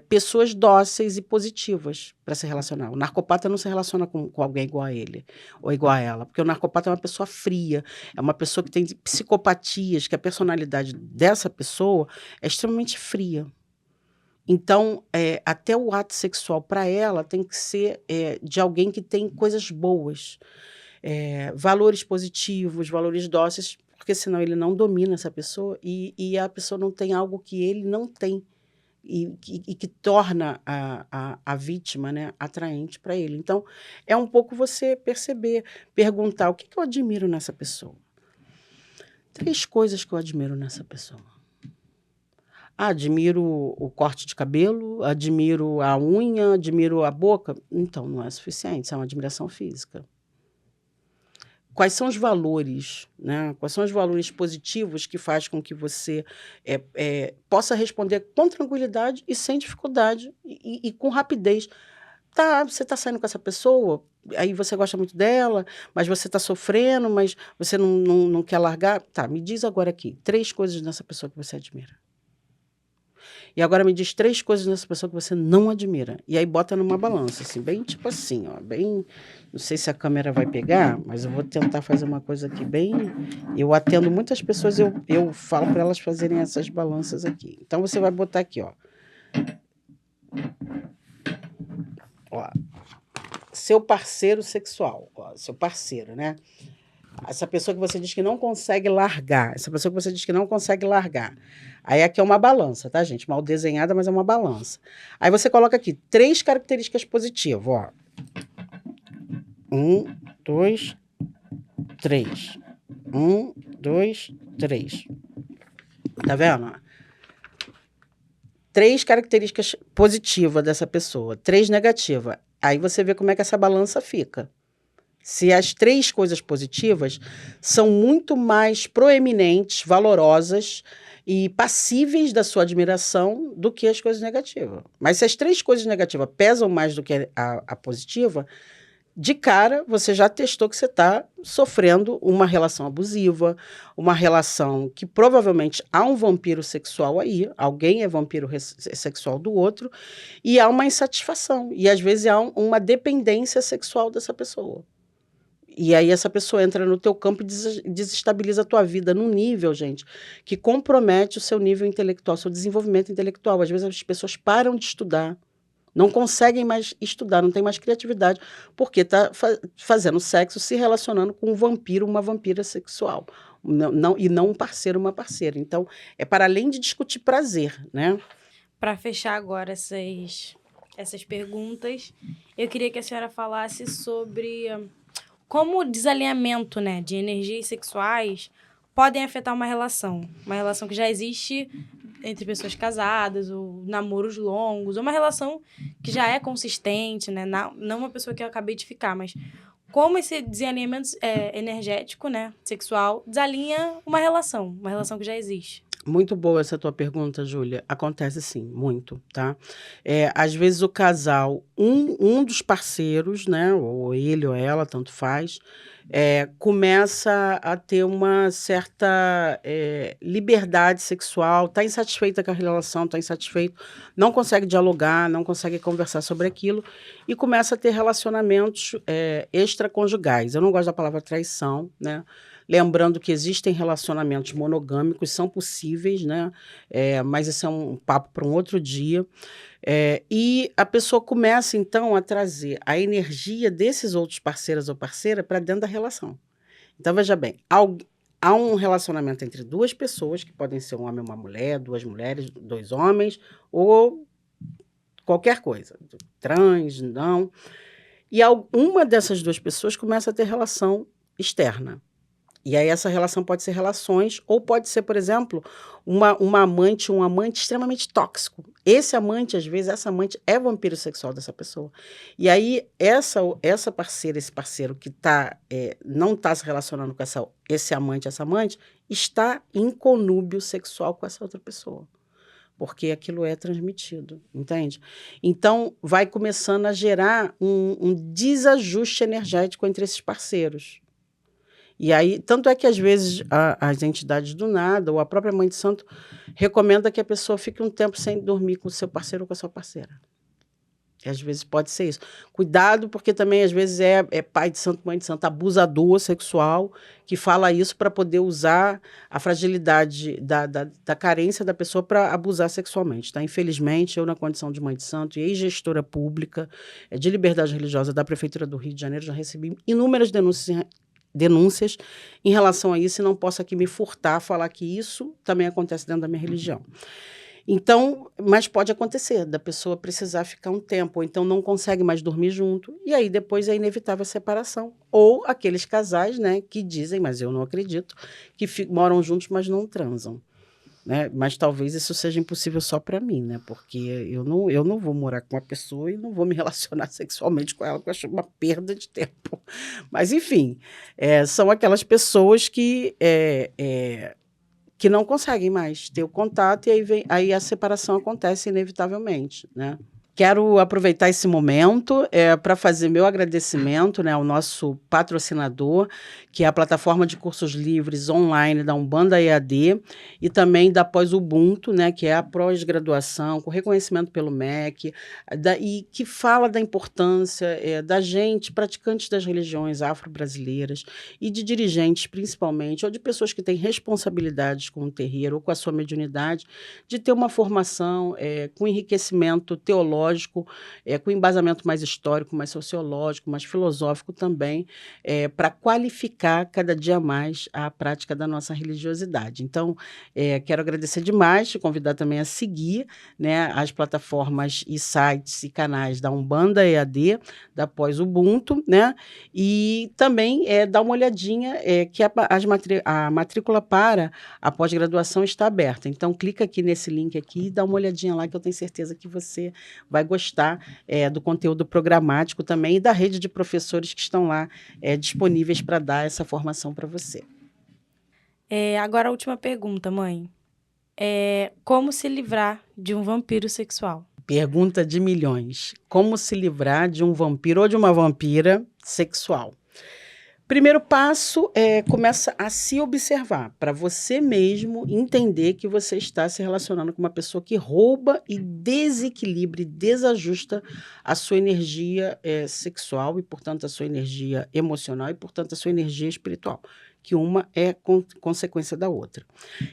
pessoas dóceis e positivas para se relacionar. O narcopata não se relaciona com alguém igual a ele ou igual a ela, porque o narcopata é uma pessoa fria, é uma pessoa que tem psicopatias, que a personalidade dessa pessoa é extremamente fria. Então, até o ato sexual para ela tem que ser de alguém que tem coisas boas, valores positivos, valores dóceis, porque senão ele não domina essa pessoa e a pessoa não tem algo que ele não tem. E que torna a vítima, né, atraente para ele. Então, é um pouco você perceber, perguntar o que eu admiro nessa pessoa. 3 coisas que eu admiro nessa pessoa. Admiro o corte de cabelo, admiro a unha, admiro a boca. Então, não é suficiente, isso é uma admiração física. quais são os valores, né? Quais são os valores positivos que faz com que você possa responder com tranquilidade e sem dificuldade e com rapidez. Tá, você está saindo com essa pessoa, aí você gosta muito dela, mas você está sofrendo, mas você não quer largar. Tá, me diz agora aqui, 3 coisas nessa pessoa que você admira. E agora me diz 3 coisas nessa pessoa que você não admira. E aí bota numa balança, assim, bem tipo assim, ó, bem... Não sei se a câmera vai pegar, mas eu vou tentar fazer uma coisa aqui bem... Eu atendo muitas pessoas, eu falo para elas fazerem essas balanças aqui. Então, você vai botar aqui, ó. Ó, seu parceiro sexual, ó, seu parceiro, né? Essa pessoa que você diz que não consegue largar, essa pessoa que você diz que não consegue largar. Aí aqui é uma balança, tá, gente? Mal desenhada, mas é uma balança. Aí você coloca aqui 3 características positivas, ó. 1, 2, 3. 1, 2, 3. Tá vendo? 3 características positivas dessa pessoa, 3 negativas. Aí você vê como é que essa balança fica. Se as 3 coisas positivas são muito mais proeminentes, valorosas e passíveis da sua admiração do que as coisas negativas. Mas se as 3 coisas negativas pesam mais do que a positiva, de cara você já testou que você está sofrendo uma relação abusiva, uma relação que provavelmente há um vampiro sexual aí, alguém é vampiro sexual do outro, e há uma insatisfação. E às vezes há uma dependência sexual dessa pessoa. E aí essa pessoa entra no teu campo e desestabiliza a tua vida num nível, gente, que compromete o seu nível intelectual, seu desenvolvimento intelectual. Às vezes as pessoas param de estudar, não conseguem mais estudar, não tem mais criatividade, porque está fazendo sexo, se relacionando com um vampiro, uma vampira sexual. E não um parceiro, uma parceira. Então, é para além de discutir prazer, né? Para fechar agora essas perguntas, eu queria que a senhora falasse sobre como o desalinhamento, né, de energias sexuais podem afetar uma relação que já existe entre pessoas casadas, ou namoros longos, ou uma relação que já é consistente, né, não uma pessoa que eu acabei de ficar, mas como esse desalinhamento energético, né, sexual, desalinha uma relação que já existe. Muito boa essa tua pergunta, Júlia. Acontece sim, muito, tá? Às vezes o casal, um dos parceiros, né, ou ele ou ela, tanto faz, começa a ter uma certa liberdade sexual, está insatisfeita com a relação, está insatisfeito, não consegue dialogar, não consegue conversar sobre aquilo e começa a ter relacionamentos extraconjugais. Eu não gosto da palavra traição, né? Lembrando que existem relacionamentos monogâmicos, são possíveis, né? Mas esse é um papo para um outro dia. E a pessoa começa, então, a trazer a energia desses outros parceiros ou parceira para dentro da relação. Então, veja bem, há um relacionamento entre 2 pessoas, que podem ser um homem e uma mulher, 2 mulheres, 2 homens, ou qualquer coisa, trans, não. E uma dessas 2 pessoas começa a ter relação externa. E aí essa relação pode ser relações, ou pode ser, por exemplo, uma amante, um amante extremamente tóxico. Esse amante, às vezes, essa amante é vampiro sexual dessa pessoa. E aí essa parceira, esse parceiro que não está se relacionando com esse amante, essa amante, está em conúbio sexual com essa outra pessoa. Porque aquilo é transmitido, entende? Então, vai começando a gerar um desajuste energético entre esses parceiros. E aí, tanto é que às vezes as entidades do nada, ou a própria Mãe de Santo, recomenda que a pessoa fique um tempo sem dormir com o seu parceiro ou com a sua parceira. E às vezes pode ser isso. Cuidado, porque também às vezes é pai de santo, mãe de santo, abusador sexual, que fala isso para poder usar a fragilidade da carência da pessoa para abusar sexualmente. Tá? Infelizmente, eu, na condição de mãe de santo e ex-gestora pública de liberdade religiosa da Prefeitura do Rio de Janeiro, já recebi inúmeras denúncias em relação a isso, e não posso aqui me furtar a falar que isso também acontece dentro da minha religião. Então, mas pode acontecer, da pessoa precisar ficar um tempo, ou então não consegue mais dormir junto, e aí depois é inevitável a separação. Ou aqueles casais, né, que dizem, mas eu não acredito, que moram juntos, mas não transam. né? Mas talvez isso seja impossível só para mim, né? Porque eu não vou morar com uma pessoa e não vou me relacionar sexualmente com ela, porque eu acho uma perda de tempo. Mas, enfim, são aquelas pessoas que não conseguem mais ter o contato e aí a separação acontece inevitavelmente, né? Quero aproveitar esse momento para fazer meu agradecimento, né, ao nosso patrocinador, que é a plataforma de cursos livres online da Umbanda EAD e também da Pós-Ubuntu, né, que é a pós-graduação com reconhecimento pelo MEC, e que fala da importância da gente, praticantes das religiões afro-brasileiras e de dirigentes, principalmente, ou de pessoas que têm responsabilidades com o terreiro ou com a sua mediunidade, de ter uma formação com enriquecimento teológico, com embasamento mais histórico, mais sociológico, mais filosófico também, para qualificar cada dia mais a prática da nossa religiosidade. Então, quero agradecer demais, te convidar também a seguir, né, as plataformas e sites e canais da Umbanda EAD, da Pós-Ubuntu, né, e também dar uma olhadinha que a matrícula para a pós-graduação está aberta. Então, clica aqui nesse link aqui e dá uma olhadinha lá, que eu tenho certeza que você vai gostar do conteúdo programático também e da rede de professores que estão lá disponíveis para dar essa formação para você. Agora a última pergunta, mãe. Como se livrar de um vampiro sexual? Pergunta de milhões. Como se livrar de um vampiro ou de uma vampira sexual? Primeiro passo começa a se observar, para você mesmo entender que você está se relacionando com uma pessoa que rouba e desequilibra e desajusta a sua energia sexual e, portanto, a sua energia emocional e, portanto, a sua energia espiritual, que uma é consequência da outra.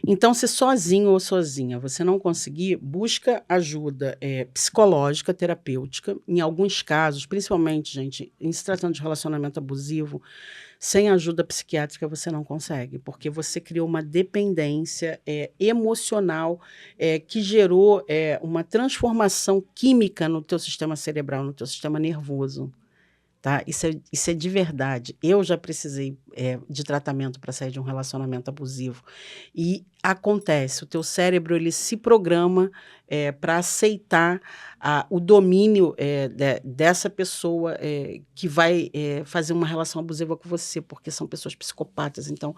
Então, se sozinho ou sozinha você não conseguir, busca ajuda psicológica, terapêutica. Em alguns casos, principalmente, gente, em se tratando de relacionamento abusivo, sem ajuda psiquiátrica você não consegue, porque você criou uma dependência emocional que gerou uma transformação química no teu sistema cerebral, no teu sistema nervoso. Tá? Isso é de verdade. Eu já precisei de tratamento para sair de um relacionamento abusivo. E acontece, o teu cérebro ele se programa para aceitar o domínio dessa pessoa que vai fazer uma relação abusiva com você, porque são pessoas psicopatas. Então,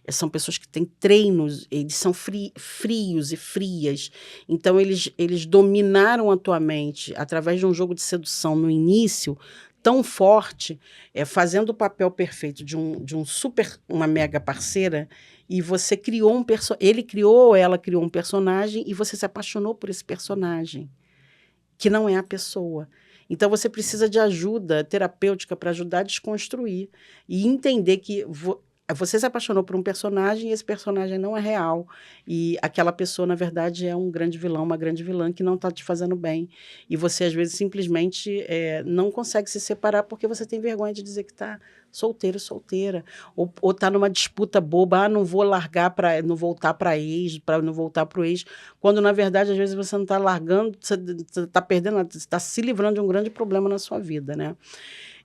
são pessoas que têm treinos, eles são frios e frias. Então, eles dominaram a tua mente através de um jogo de sedução no início, tão forte, fazendo o papel perfeito de uma mega parceira, e você criou um personagem, ele criou ou ela criou um personagem, e você se apaixonou por esse personagem, que não é a pessoa. Então, você precisa de ajuda terapêutica para ajudar a desconstruir e entender que você se apaixonou por um personagem e esse personagem não é real. E aquela pessoa, na verdade, é um grande vilão, uma grande vilã que não está te fazendo bem. E você, às vezes, simplesmente não consegue se separar porque você tem vergonha de dizer que está solteiro, solteira. Ou está numa disputa boba, não vou largar para não voltar para ex, para não voltar para o ex. Quando, na verdade, às vezes você não está largando, você está perdendo, você está se livrando de um grande problema na sua vida, né?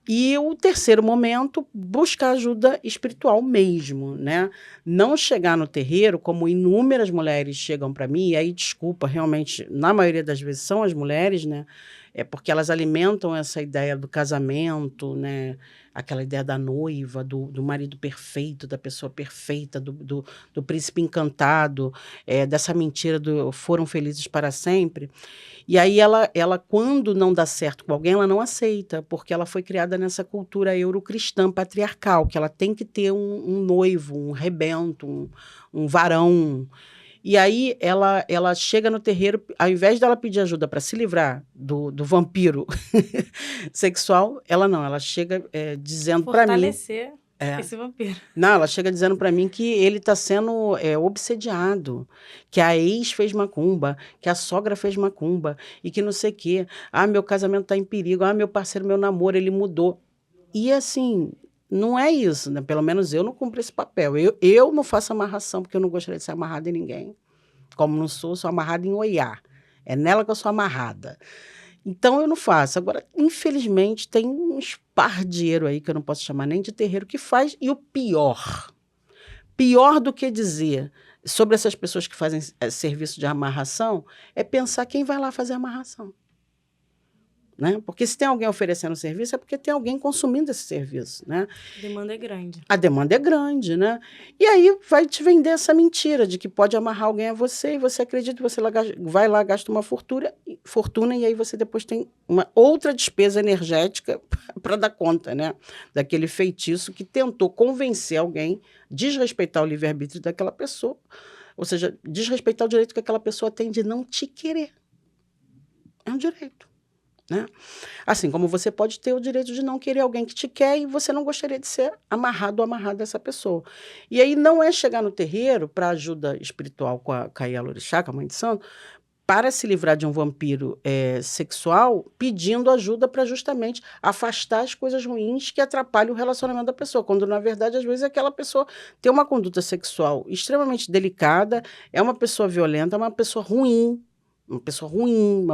E o terceiro momento, buscar ajuda espiritual mesmo, né? Não chegar no terreiro, como inúmeras mulheres chegam para mim, e aí, desculpa, realmente, na maioria das vezes são as mulheres, né? Porque elas alimentam essa ideia do casamento, né? Aquela ideia da noiva, do marido perfeito, da pessoa perfeita, do príncipe encantado, dessa mentira do foram felizes para sempre. E aí ela, quando não dá certo com alguém, ela não aceita, porque ela foi criada nessa cultura eurocristã patriarcal, que ela tem que ter um noivo, um rebento, um varão. E aí ela chega no terreiro, ao invés dela pedir ajuda para se livrar do vampiro sexual, ela chega dizendo para mim... Fortalecer esse vampiro. Não, ela chega dizendo para mim que ele está sendo obsediado, que a ex fez macumba, que a sogra fez macumba, e que não sei o quê. Ah, meu casamento está em perigo. Ah, meu parceiro, meu namoro, ele mudou. E assim, não é isso, né? Pelo menos eu não cumpro esse papel. Eu não faço amarração, porque eu não gostaria de ser amarrada em ninguém. Como não sou amarrada em Oiá. É nela que eu sou amarrada. Então, eu não faço. Agora, infelizmente, tem um espardeiro aí, que eu não posso chamar nem de terreiro, que faz. E o pior do que dizer sobre essas pessoas que fazem serviço de amarração, é pensar quem vai lá fazer a amarração. Né? Porque se tem alguém oferecendo serviço, é porque tem alguém consumindo esse serviço, né? A demanda é grande. A demanda é grande, né? E aí vai te vender essa mentira de que pode amarrar alguém a você e você acredita, você vai lá, gasta uma fortuna e aí você depois tem uma outra despesa energética para dar conta, né? Daquele feitiço que tentou convencer alguém, desrespeitar o livre-arbítrio daquela pessoa, ou seja, desrespeitar o direito que aquela pessoa tem de não te querer. É um direito. Né? Assim como você pode ter o direito de não querer alguém que te quer e você não gostaria de ser amarrado ou amarrada a essa pessoa. E aí não é chegar no terreiro para ajuda espiritual com a Yalorixá, com a mãe de santo, para se livrar de um vampiro sexual, pedindo ajuda para justamente afastar as coisas ruins que atrapalham o relacionamento da pessoa, quando na verdade às vezes aquela pessoa tem uma conduta sexual extremamente delicada, é uma pessoa violenta, é uma pessoa ruim, uma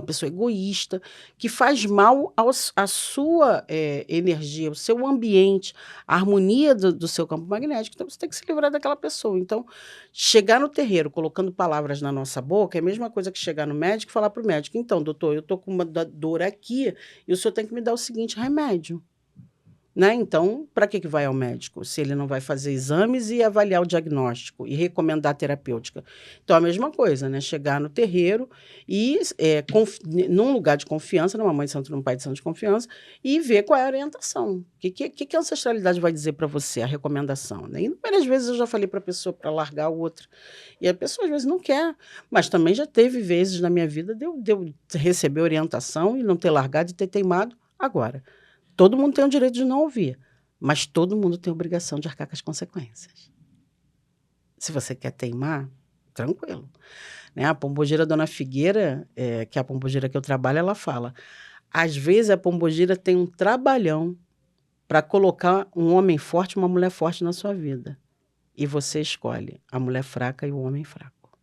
pessoa egoísta, que faz mal à sua energia, ao seu ambiente, à harmonia do seu campo magnético. Então, você tem que se livrar daquela pessoa. Então, chegar no terreiro colocando palavras na nossa boca é a mesma coisa que chegar no médico e falar para o médico, então, doutor, eu estou com uma dor aqui e o senhor tem que me dar o seguinte remédio. Né? Então, para que vai ao médico? Se ele não vai fazer exames e avaliar o diagnóstico e recomendar a terapêutica. Então, a mesma coisa, né? Chegar no terreiro e, num lugar de confiança, numa mãe de santo, num pai de santo de confiança, e ver qual é a orientação. O que a ancestralidade vai dizer para você, a recomendação? Né? E várias vezes eu já falei para a pessoa para largar o outro. E a pessoa, às vezes, não quer. Mas também já teve vezes na minha vida de eu receber orientação e não ter largado e ter teimado. Agora, todo mundo tem o direito de não ouvir, mas todo mundo tem a obrigação de arcar com as consequências. Se você quer teimar, tranquilo. Né? A pombogira Dona Figueira, que é a pombogira que eu trabalho, ela fala, às vezes a pombogira tem um trabalhão para colocar um homem forte e uma mulher forte na sua vida. E você escolhe a mulher fraca e o homem fraco.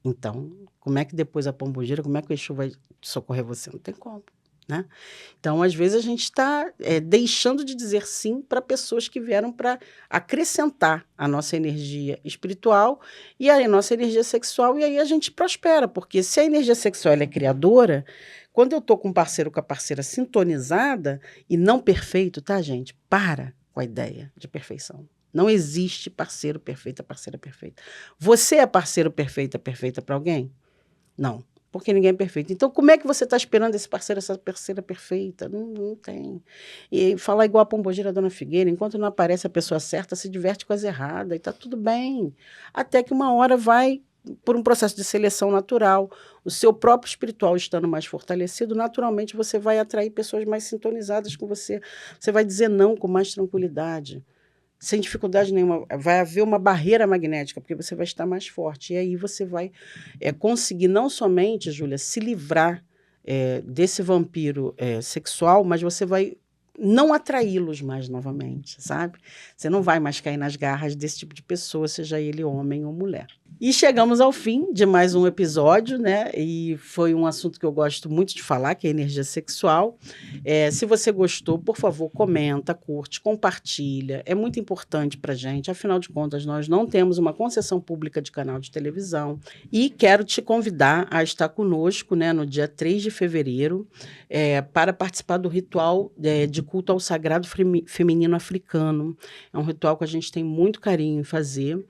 Então, como é que depois a pombogira, como é que o Exu vai socorrer você? Não tem como. Né? Então, às vezes, a gente está deixando de dizer sim para pessoas que vieram para acrescentar a nossa energia espiritual e a nossa energia sexual, e aí a gente prospera, porque se a energia sexual ela é criadora, quando eu estou com um parceiro com a parceira sintonizada e não perfeito, tá, gente? Para com a ideia de perfeição. Não existe parceiro perfeito, parceira perfeita. Você é parceiro perfeita para alguém? Não. Porque ninguém é perfeito. Então, como é que você está esperando esse parceiro, essa parceira perfeita? Não tem. E falar igual a pombogira Dona Figueira, enquanto não aparece a pessoa certa, se diverte com as erradas, e está tudo bem. Até que uma hora vai, por um processo de seleção natural, o seu próprio espiritual estando mais fortalecido, naturalmente você vai atrair pessoas mais sintonizadas com você. Você vai dizer não com mais tranquilidade. Sem dificuldade nenhuma, vai haver uma barreira magnética, porque você vai estar mais forte. E aí você vai conseguir não somente, Júlia, se livrar desse vampiro sexual, mas você vai não atraí-los mais novamente, sabe? Você não vai mais cair nas garras desse tipo de pessoa, seja ele homem ou mulher. E chegamos ao fim de mais um episódio, né? E foi um assunto que eu gosto muito de falar, que é a energia sexual. Se você gostou, por favor, comenta, curte, compartilha. É muito importante para a gente. Afinal de contas, nós não temos uma concessão pública de canal de televisão. E quero te convidar a estar conosco, né, no dia 3 de fevereiro, para participar do ritual de culto ao sagrado feminino africano. É um ritual que a gente tem muito carinho em fazer,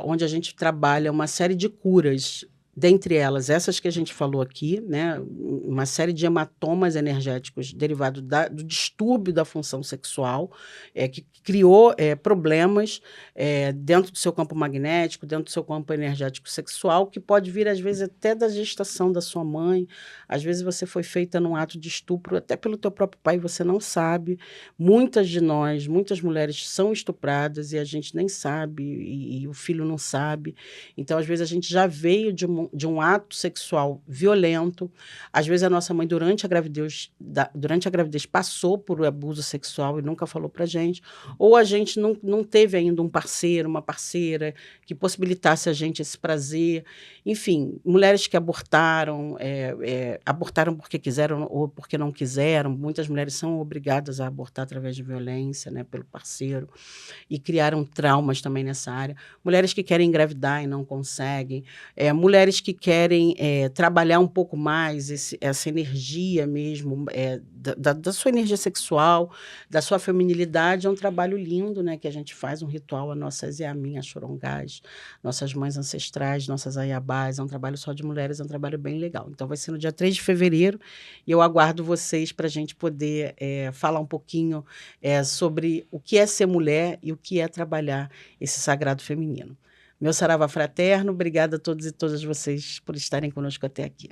onde a gente trabalha uma série de curas, dentre elas, essas que a gente falou aqui, né, uma série de hematomas energéticos derivados do distúrbio da função sexual, que criou problemas dentro do seu campo magnético, dentro do seu campo energético sexual, que pode vir, às vezes, até da gestação da sua mãe. Às vezes você foi feita num ato de estupro, até pelo teu próprio pai, você não sabe. Muitas de nós, muitas mulheres são estupradas e a gente nem sabe, e o filho não sabe. Então, às vezes, a gente já veio de um de um ato sexual violento. Às vezes a nossa mãe, durante a gravidez passou por abuso sexual e nunca falou pra gente, ou a gente não teve ainda um parceiro, uma parceira que possibilitasse a gente esse prazer. Enfim, mulheres que abortaram, abortaram porque quiseram ou porque não quiseram. Muitas mulheres são obrigadas a abortar através de violência, né, pelo parceiro, e criaram traumas também nessa área. Mulheres que querem engravidar e não conseguem. Mulheres que querem trabalhar um pouco mais essa energia mesmo, da sua energia sexual, da sua feminilidade. É um trabalho lindo, né, que a gente faz um ritual, a nossas Yamin, as Chorongás, nossas mães ancestrais, nossas Aiabás. É um trabalho só de mulheres, é um trabalho bem legal. Então, vai ser no dia 3 de fevereiro e eu aguardo vocês para a gente poder falar um pouquinho sobre o que é ser mulher e o que é trabalhar esse sagrado feminino. Meu saravá fraterno, obrigada a todos e todas vocês por estarem conosco até aqui.